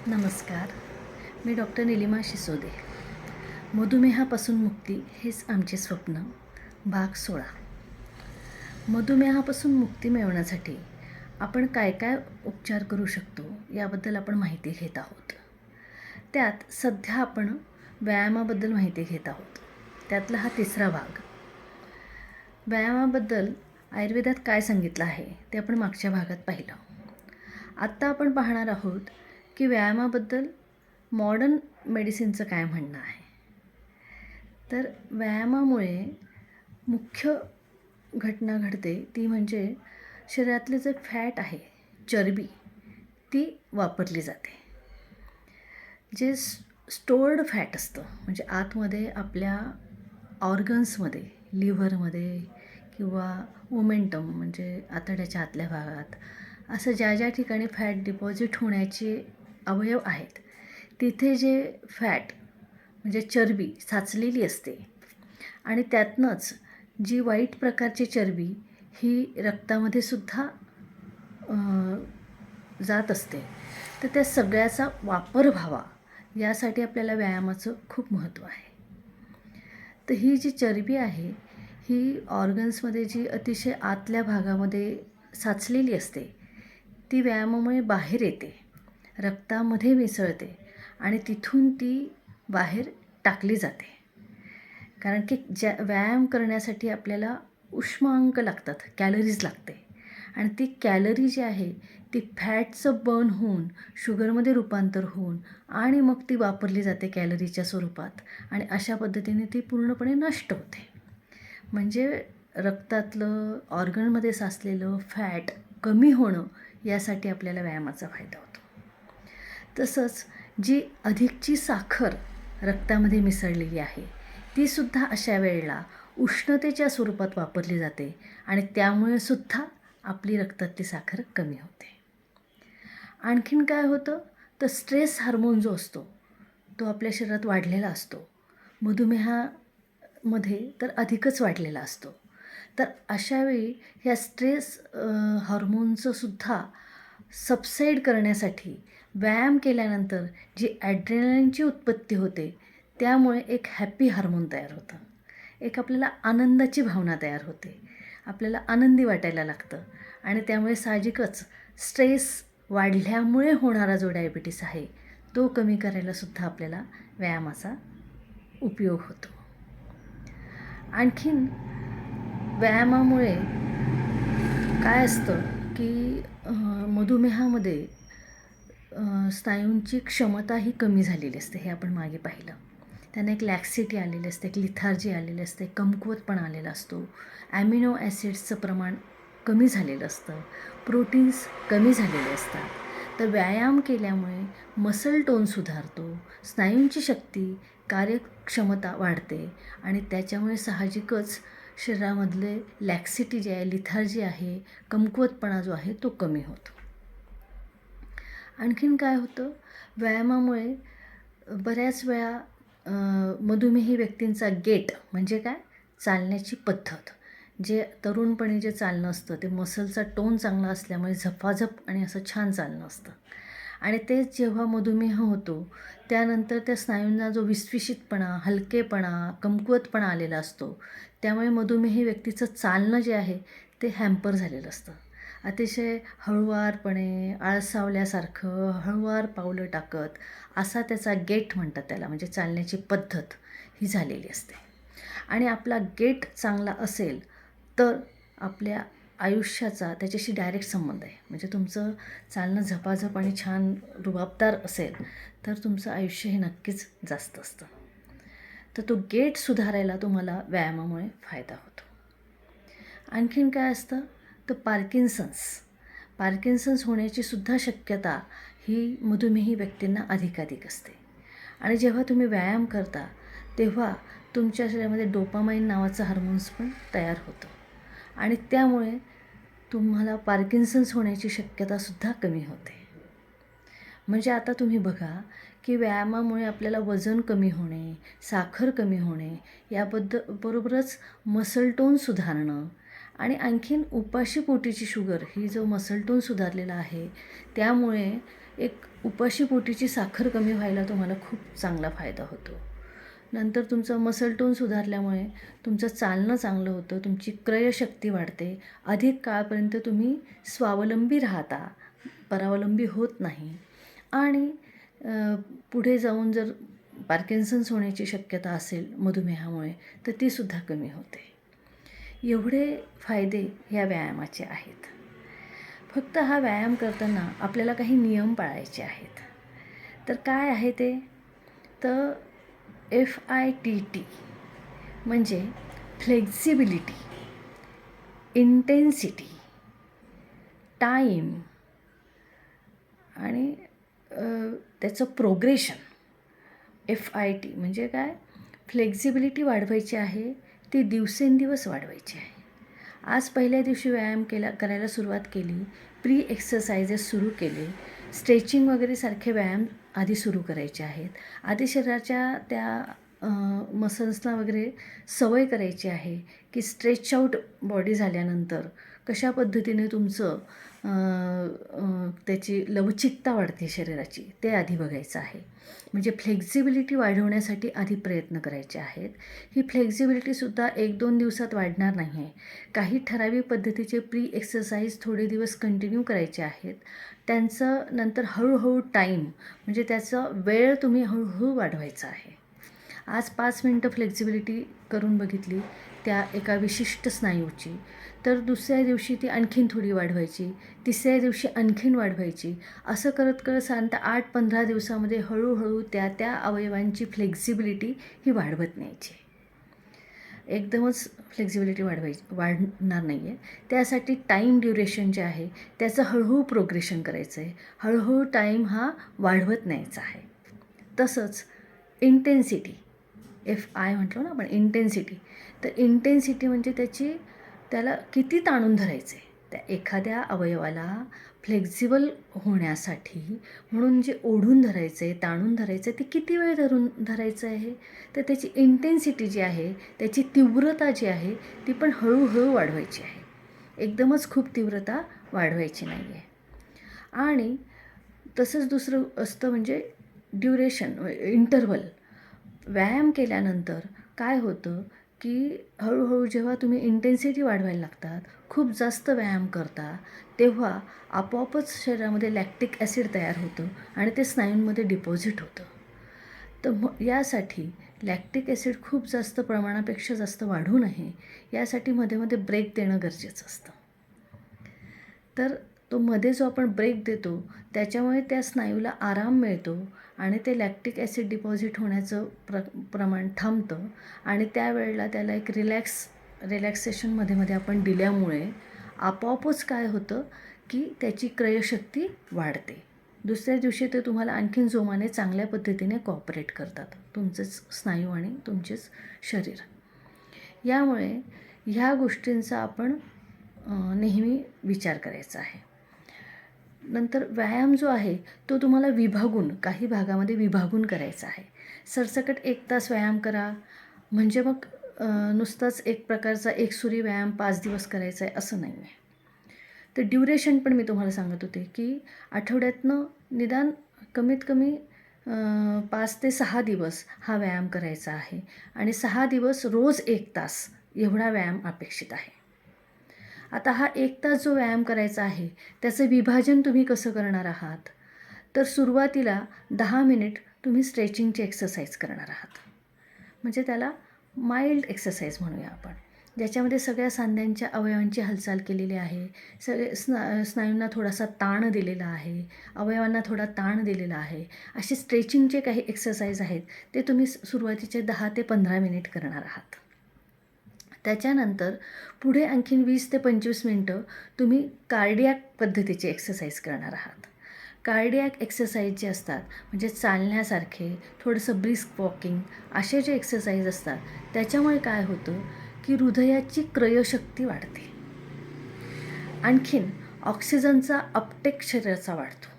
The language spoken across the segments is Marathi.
नमस्कार. मी डॉक्टर निलिमा शिसोदे. मधुमेहापासून मुक्ती हेच आमचे स्वप्न. भाग 16. मधुमेहापासून मुक्ती मिळवण्यासाठी आपण काय काय उपचार करू शकतो याबद्दल आपण माहिती घेत आहोत. त्यात सध्या आपण व्यायामाबद्दल माहिती घेत आहोत. त्यातला हा तिसरा भाग. व्यायामाबद्दल आयुर्वेदात काय सांगितलं आहे ते आपण मागच्या भागात पाहिलं. आत्ता आपण पाहणार आहोत की व्यायामाबद्दल मॉडर्न मेडिसिनचं काय म्हणणं आहे. तर व्यायामामुळे मुख्य घटना घडते ती म्हणजे शरीरातले जे फॅट आहे, चरबी, ती वापरली जाते. जे स्टोर्ड फॅट असतं म्हणजे आतमध्ये आपल्या ऑर्गन्समध्ये, लिव्हरमध्ये किंवा मोमेंटम म्हणजे आतड्याच्या आतल्या भागात असं ज्या ज्या ठिकाणी फॅट डिपॉझिट होण्याचे अवयव आहेत तिथे जे फॅट म्हणजे चरबी साचलेली असते आणि त्यातनंच जी वाईट प्रकारची चरबी ही रक्तामध्ये सुद्धा जात असते. तर त्या सगळ्याचा वापर व्हावा यासाठी आपल्याला व्यायामाचं खूप महत्त्व आहे. तर ही जी चरबी आहे ही ऑर्गन्समध्ये जी अतिशय आतल्या भागामध्ये साचलेली असते ती व्यायामामुळे बाहेर येते, रक्तामध्ये मिसळते आणि तिथून ती बाहेर टाकली जाते. कारण की व्यायाम करण्यासाठी आपल्याला उष्मांक लागतात, कॅलरीज लागते आणि ती कॅलरी जी आहे ती फॅटचं बर्न होऊन शुगरमध्ये रूपांतर होऊन आणि मग ती वापरली जाते कॅलरीच्या स्वरूपात आणि अशा पद्धतीने ती पूर्णपणे नष्ट होते. म्हणजे रक्तातलं ऑर्गनमध्ये साचलेलं फॅट कमी होणं यासाठी आपल्याला व्यायामाचा फायदा होतो. तसंच जी अधिकची साखर रक्तामध्ये मिसळलेली आहे तीसुद्धा अशा वेळेला उष्णतेच्या स्वरूपात वापरली जाते आणि त्यामुळे सुद्धा आपली रक्तातली साखर कमी होते. आणखीन काय होतं तर स्ट्रेस हार्मोन जो असतो तो आपल्या शरीरात वाढलेला असतो. मधुमेहामध्ये तर अधिकच वाढलेला असतो. तर अशावेळी ह्या स्ट्रेस हार्मोनचं सुद्धा सबसाईड करण्यासाठी व्यायाम केल्यानंतर जी ॲड्रेनलिनची उत्पत्ती होते त्यामुळे एक हॅपी हार्मोन तयार होतं. एक आपल्याला आनंदाची भावना तयार होते, आपल्याला आनंदी वाटायला लागतं आणि त्यामुळे साहजिकच स्ट्रेस वाढल्यामुळे होणारा जो डायबिटीस आहे तो कमी करायलासुद्धा आपल्याला व्यायामाचा उपयोग होतो. आणखीन व्यायामामुळे काय असतं की मधुमेहामध्ये स्नायूंची क्षमता ही कमी झालेली असते, हे आपण मागे पाहिलं. त्यांना एक लॅक्सिटी आलेली असते, एक लिथार्जी आलेली असते, कमकुवतपणा आलेला असतो, ॲमिनो ॲसिड्सचं प्रमाण कमी झालेलं असतं, प्रोटीन्स कमी झालेले असतात. तर व्यायाम केल्यामुळे मसल टोन सुधारतो, स्नायूंची शक्ती, कार्यक्षमता वाढते आणि त्याच्यामुळे साहजिकच शरीरामधले लॅक्सिटी जी आहे, लिथार्जी आहे, कमकुवतपणा जो आहे तो कमी होतो. आणखीन काय होतं व्यायामामुळे बऱ्याच वेळा मधुमेही व्यक्तींचा गेट म्हणजे काय चालण्याची पद्धत, जे तरुणपणी जे चालणं असतं ते मसलचा टोन चांगला असल्यामुळे झपाझप आणि असं छान चालणं असतं आणि तेच जेव्हा मधुमेह होतो त्यानंतर त्या स्नायूंना जो विस्विषितपणा, हलकेपणा, कमकुवतपणा आलेला असतो त्यामुळे मधुमेही व्यक्तीचं चालणं जे आहे ते हॅम्पर झालेलं असतं. अतिशय हळुवारपणे, आळसावल्यासारखं हळुवार पावलं टाकत असा त्याचा गेट म्हणतात त्याला, म्हणजे चालण्याची पद्धत ही झालेली असते. आणि आपला गेट चांगला असेल तर आपल्या आयुष्याचा त्याच्याशी डायरेक्ट संबंध आहे. म्हणजे तुमचं चालणं झपाझप आणि छान रुबाबदार असेल तर तुमचं आयुष्य हे नक्कीच जास्त असतं. तर तो गेट सुधारायला तुम्हाला व्यायामामुळे फायदा होतो. आणखीन काय असतं तर पार्किन्सन्स होण्याची सुद्धा शक्यता ही मधुमेही व्यक्तींना अधिकाधिक असते. आणि जेव्हा तुम्ही व्यायाम करता तेव्हा तुमच्या शरीरामध्ये डोपामाइन नावाचं हार्मोन्स पण तयार होतं आणि त्यामुळे तुम्हाला पार्किन्सन्स होण्याची शक्यतासुद्धा कमी होते. म्हणजे आता तुम्ही बघा की व्यायामामुळे आपल्याला वजन कमी होणे, साखर कमी होणे बरोबरच मसल टोन सुधारणं आणि आणखीन उपाशी पोटीची शुगर ही जो मसल टोन सुधारलेला आहे त्यामुळे एक उपाशीपोटीची साखर कमी व्हायला तुम्हाला खूप चांगला फायदा होतो. नंतर तुमचं मसल टोन सुधारल्यामुळे तुमचं चालणं चांगलं होतं, तुमची क्रयशक्ती वाढते, अधिक काळपर्यंत तुम्ही स्वावलंबी राहता, परावलंबी होत नाही आणि पुढे जाऊन जर पार्किन्सन्स होण्याची शक्यता असेल मधुमेहामुळे तर तीसुद्धा कमी होते. एवढे फायदे ह्या व्यायामाचे आहेत. फक्त हा व्यायाम करताना आपल्याला काही नियम पाळायचे आहेत. तर काय आहे ते? तर FITT म्हणजे फ्लेक्झिबिलिटी, इंटेन्सिटी, टाईम आणि त्याचं प्रोग्रेशन. FIT म्हणजे काय? फ्लेक्झिबिलिटी वाढवायची आहे, ती दिवसेंदिवस वाढवायची आहे. आज पहिल्या दिवशी व्यायाम करायला सुरुवात केली, प्री एक्सरसाइजेस सुरू केले, स्ट्रेचिंग वगैरे सारखे व्यायाम आधी सुरू करायचे आहेत. आधी शरीराच्या त्या मसल्सना वगैरे सवय करायची आहे की स्ट्रेच आऊट बॉडी झाल्यानंतर कशा पद्धतीने तुमचं त्याची लवचिकता वाढते शरीराची, ते आधी बघायचं आहे. म्हणजे फ्लेक्झिबिलिटी वाढवण्यासाठी आधी प्रयत्न करायचे आहेत. ही फ्लेक्झिबिलिटीसुद्धा 1-2 दिवसात वाढणार नाही आहे. काही ठराविक पद्धतीचे प्री एक्सरसाइज थोडे दिवस कंटिन्यू करायचे आहेत. त्यांचं नंतर हळूहळू टाईम म्हणजे त्याचा वेळ तुम्ही हळूहळू वाढवायचा आहे. आज 5 मिनटं फ्लेक्झिबिलिटी करून बघितली त्या एका विशिष्ट स्नायूची, तर दुसऱ्या दिवशी ती आणखीन थोडी वाढवायची, तिसऱ्या दिवशी आणखीन वाढवायची. असं करत करत साधारणतः 8-15 दिवसामध्ये हळूहळू त्या अवयवांची फ्लेक्झिबिलिटी ही वाढवत न्यायची. एकदमच फ्लेक्झिबिलिटी वाढणार नाही आहे. त्यासाठी टाईम ड्युरेशन जे आहे त्याचं हळूहळू प्रोग्रेशन करायचं आहे. हळूहळू टाईम हा वाढवत न्यायचा आहे. तसंच इंटेन्सिटी, FI म्हटलं ना आपण, इंटेन्सिटी. तर इंटेन्सिटी म्हणजे त्याला किती ताणून धरायचं आहे. त्या एखाद्या अवयवाला फ्लेक्झिबल होण्यासाठी म्हणून जे ओढून धरायचं आहे, ताणून धरायचं आहे, ते किती वेळ धरायचं आहे. तर त्याची इंटेन्सिटी जी आहे, त्याची तीव्रता जी आहे ती पण हळूहळू वाढवायची आहे. एकदमच खूप तीव्रता वाढवायची नाही आहे. आणि तसंच दुसरं असतं म्हणजे ड्युरेशन, इंटरव्हल. व्यायाम केल्यानंतर काय होतं की हळूहळू जेव्हा तुम्ही इंटेन्सिटी वाढवायला लागतात, खूप जास्त व्यायाम करता, तेव्हा आपोआपच शरीरामध्ये लॅक्टिक ॲसिड तयार होतं आणि ते स्नायूंमध्ये डिपॉझिट होतं. तर यासाठी लॅक्टिक ॲसिड खूप जास्त प्रमाणापेक्षा जास्त वाढू नये, यासाठी मध्ये मध्ये ब्रेक देणं गरजेचं असतं. तर तो मध्ये जो आपण ब्रेक देतो त्याच्यामुळे त्या स्नायूला आराम मिळतो आणि ते लॅक्टिक ॲसिड डिपॉझिट होण्याचं प्रमाण थांबतं आणि त्यावेळेला त्याला एक रिलॅक्सेशन मध्ये आपण दिल्यामुळे आपोआपच काय होतं की त्याची क्रयशक्ती वाढते. दुसऱ्या दिवशी ते तुम्हाला आणखीन जोमाने चांगल्या पद्धतीने कॉपरेट करतात, तुमचेच स्नायू आणि तुमचेच शरीर. यामुळे ह्या गोष्टींचा आपण नेहमी विचार करायचा आहे. नंतर व्यायाम जो आहे तो तुम्हाला काही भागामध्ये विभागून करायचा आहे. सरसकट 1 तास व्यायाम करा म्हणजे मग नुसताच एक प्रकारचा एकसुरी व्यायाम 5 दिवस करायचा आहे असं नाही आहे. तर ड्युरेशन पण मी तुम्हाला सांगत होते की आठवड्यातनं निदान कमीत कमी 5 ते 6 दिवस हा व्यायाम करायचा आहे आणि 6 दिवस रोज 1 तास एवढा व्यायाम अपेक्षित आहे. आता हा 1 तास जो व्यायाम करायचा आहे त्याचं विभाजन तुम्ही कसं करणार आहात? तर सुरुवातीला 10 मिनिट तुम्ही स्ट्रेचिंगची एक्सरसाइज करणार आहात. म्हणजे त्याला माइल्ड एक्सरसाइज म्हणूया आपण, ज्याच्यामध्ये सगळ्या सांध्यांच्या अवयवांची हालचाल केलेली आहे, सगळे स्नायूंना थोडासा ताण दिलेला आहे, अवयवांना थोडा ताण दिलेला आहे. असे स्ट्रेचिंगचे काही एक्सरसाइज आहेत ते तुम्ही सुरुवातीचे 10 ते 15 मिनिट करणार आहात. त्याच्यानंतर पुढे आणखीन 20 ते 25 मिनटं तुम्ही कार्डियाक पद्धतीचे एक्सरसाइज करणार आहात. कार्डियाक एक्सरसाइज जे असतात म्हणजे चालण्यासारखे, थोडंसं ब्रिस्क वॉकिंग, असे जे एक्सरसाइज असतात त्याच्यामुळे काय होतं की हृदयाची क्रयशक्ती वाढते. आणखीन ऑक्सिजनचा अपटेक शरीराचा वाढतो.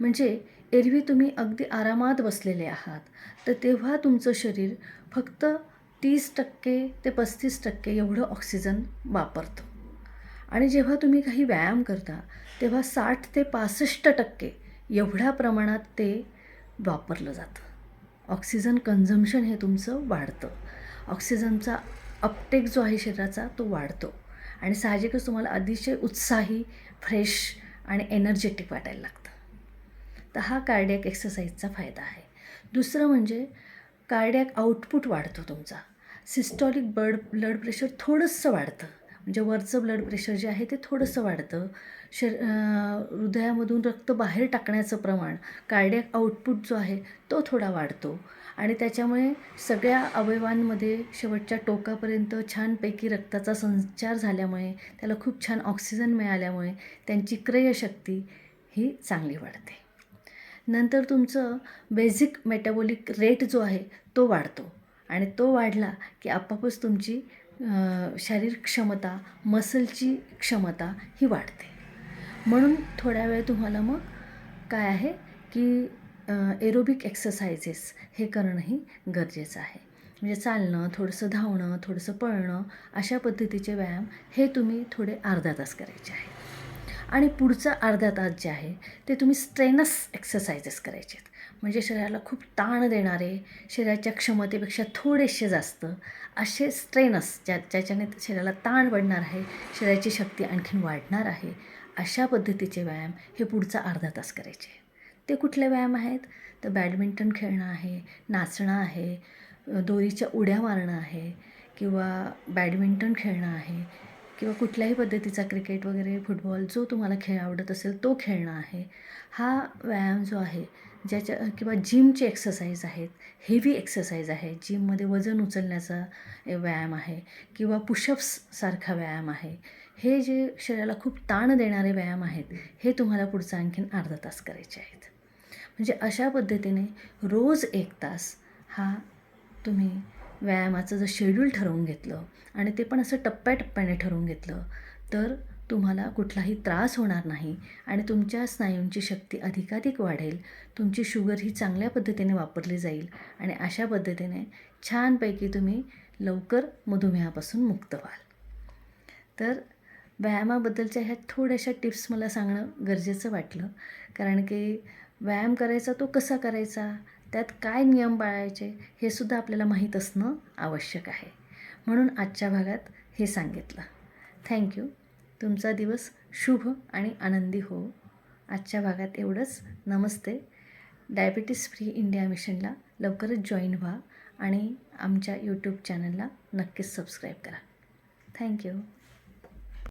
म्हणजे एरवी तुम्ही अगदी आरामात बसलेले आहात तर तेव्हा तुमचं शरीर फक्त 30% ते 35% एवढं ऑक्सिजन वापरतं आणि जेव्हा तुम्ही काही व्यायाम करता तेव्हा 60 ते 65% एवढ्या प्रमाणात ते वापरलं जातं. ऑक्सिजन कन्झम्पशन हे तुमचं वाढतं. ऑक्सिजनचा अपटेक जो आहे शरीराचा तो वाढतो आणि साहजिकच तुम्हाला अतिशय उत्साही, फ्रेश आणि एनर्जेटिक वाटायला लागतं. तर हा कार्डियक एक्सरसाइजचा फायदा आहे. दुसरं म्हणजे कार्डियक आउटपुट वाढतो तुमचा. सिस्टॉलिक ब्लड प्रेशर थोडंसं वाढतं, म्हणजे वरचं ब्लड प्रेशर जे आहे ते थोडंसं वाढतं. हृदयामधून रक्त बाहेर टाकण्याचं प्रमाण, कार्डियक आउटपुट जो आहे तो थोडा वाढतो आणि त्याच्यामुळे सगळ्या अवयवांमध्ये शेवटच्या टोकापर्यंत छानपैकी रक्ताचा संचार झाल्यामुळे, त्याला खूप छान ऑक्सिजन मिळाल्यामुळे त्यांची क्रयशक्ती ही चांगली वाढते. नंतर तुमचं बेसिक मेटाबॉलिक रेट जो आहे तो वाढतो आणि तो वाढला की आपोआपच तुमची शारीरिक क्षमता, मसलची क्षमता ही वाढते. म्हणून थोड्या वेळ तुम्हाला मग काय आहे की एरोबिक एक्सरसाइजेस हे करणंही गरजेचं आहे. म्हणजे चालणं, थोडंसं धावणं, थोडंसं पळणं, अशा पद्धतीचे व्यायाम हे तुम्ही थोडे अर्धा तास करायचे आहे. आणि पुढचा अर्धा तास जे आहे ते तुम्ही स्ट्रेनस एक्सरसाइजेस करायचे आहेत. म्हणजे शरीराला खूप ताण देणारे, शरीराच्या क्षमतेपेक्षा थोडेसे जास्त असे स्ट्रेनस ज्याच्याने शरीराला ताण पडणार आहे, शरीराची शक्ती आणखीन वाढणार आहे, अशा पद्धतीचे व्यायाम हे पुढचा अर्धा तास करायचे. ते कुठले व्यायाम आहेत? तर बॅडमिंटन खेळणं आहे, नाचणं आहे, दोरीच्या उड्या मारणं आहे किंवा बॅडमिंटन खेळणं आहे किंवा कुठल्याही पद्धतीचा क्रिकेट वगैरे, फुटबॉल जो तुम्हाला खेळ आवडत असेल तो खेळणं आहे. हा व्यायाम जो आहे किंवा जिमचे एक्सरसाइज आहेत, हेवी एक्सरसाइज आहे, जिममध्ये वजन उचलण्याचा व्यायाम आहे किंवा पुशअप्ससारखा व्यायाम आहे. हे जे शरीराला खूप ताण देणारे व्यायाम आहेत हे तुम्हाला पुढचा आणखीन अर्धा तास करायचे आहेत. म्हणजे अशा पद्धतीने रोज 1 तास हा तुम्ही व्यायामाचं जर शेड्यूल ठरवून घेतलं आणि ते पण असं टप्प्याटप्प्याने ठरवून घेतलं तर तुम्हाला कुठलाही त्रास होणार नाही आणि तुमच्या स्नायूंची शक्ती अधिकाधिक वाढेल. तुमची शुगर ही चांगल्या पद्धतीने वापरली जाईल आणि अशा पद्धतीने छानपैकी तुम्ही लवकर मधुमेहापासून मुक्त व्हाल. तर व्यायामाबद्दलच्या ह्या थोड्याशा टिप्स मला सांगणं गरजेचं वाटलं, कारण की व्यायाम करायचा तो कसा करायचा, त्यात काय नियम पाळायचे हे सुद्धा आपल्याला माहीत असणं आवश्यक आहे. म्हणून आजच्या भागात हे सांगितलं. थँक्यू. तुमचा दिवस शुभ आणि आनंदी हो. आजच्या भागात एवढंच. नमस्ते. डायबिटीस फ्री इंडिया मिशनला लवकरच जॉईन व्हा आणि आमच्या यूट्यूब चॅनलला नक्कीच सबस्क्राईब करा. थँक्यू.